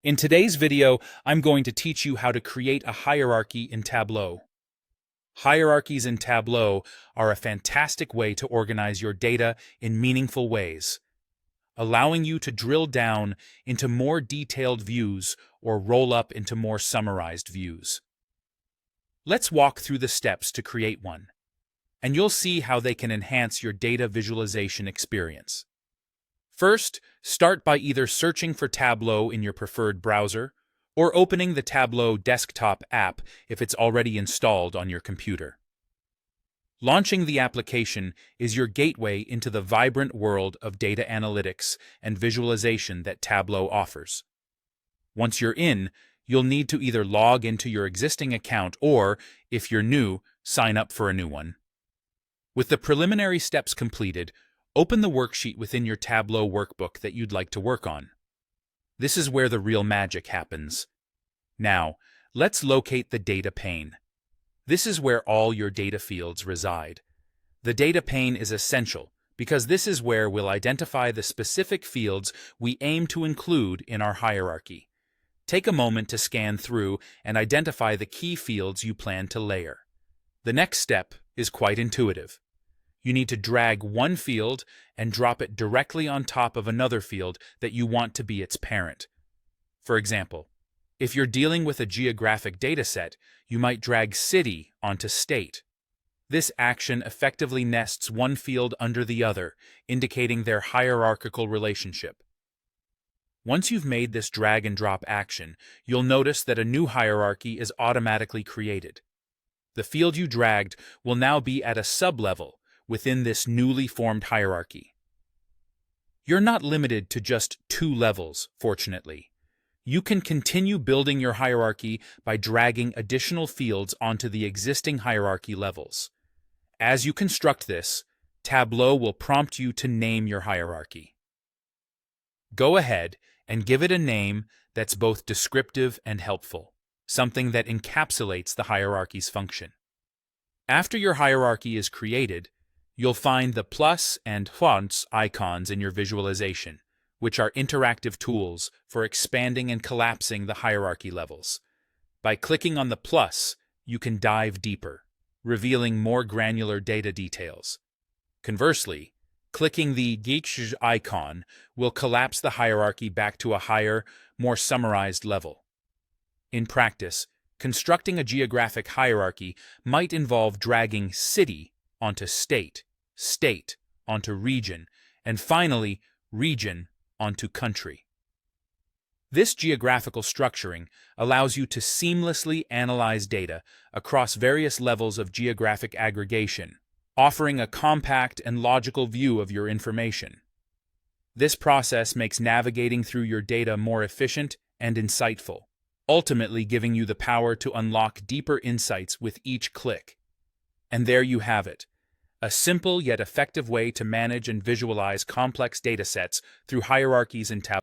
In today's video, I'm going to teach you how to create a hierarchy in Tableau. Hierarchies in Tableau are a fantastic way to organize your data in meaningful ways, allowing you to drill down into more detailed views or roll up into more summarized views. Let's walk through the steps to create one, and you'll see how they can enhance your data visualization experience. First, start by either searching for Tableau in your preferred browser or opening the Tableau desktop app if it's already installed on your computer. Launching the application is your gateway into the vibrant world of data analytics and visualization that Tableau offers. Once you're in, you'll need to either log into your existing account or, if you're new, sign up for a new one. With the preliminary steps completed, open the worksheet within your Tableau workbook that you'd like to work on. This is where the real magic happens. Now, let's locate the data pane. This is where all your data fields reside. The data pane is essential because this is where we'll identify the specific fields we aim to include in our hierarchy. Take a moment to scan through and identify the key fields you plan to layer. The next step is quite intuitive. You need to drag one field and drop it directly on top of another field that you want to be its parent. For example, if you're dealing with a geographic dataset, you might drag city onto state. This action effectively nests one field under the other, indicating their hierarchical relationship. Once you've made this drag and drop action, you'll notice that a new hierarchy is automatically created. The field you dragged will now be at a sublevel within this newly formed hierarchy. You're not limited to just 2 levels, fortunately. You can continue building your hierarchy by dragging additional fields onto the existing hierarchy levels. As you construct this, Tableau will prompt you to name your hierarchy. Go ahead and give it a name that's both descriptive and helpful, something that encapsulates the hierarchy's function. After your hierarchy is created, you'll find the plus and fonts icons in your visualization, which are interactive tools for expanding and collapsing the hierarchy levels. By clicking on the plus, you can dive deeper, revealing more granular data details. Conversely, clicking the geek icon will collapse the hierarchy back to a higher, more summarized level. In practice, constructing a geographic hierarchy might involve dragging city onto state, state onto region, and finally, region onto country. This geographical structuring allows you to seamlessly analyze data across various levels of geographic aggregation, offering a compact and logical view of your information. This process makes navigating through your data more efficient and insightful, ultimately giving you the power to unlock deeper insights with each click. And there you have it. A simple yet effective way to manage and visualize complex datasets through hierarchies in Tableau.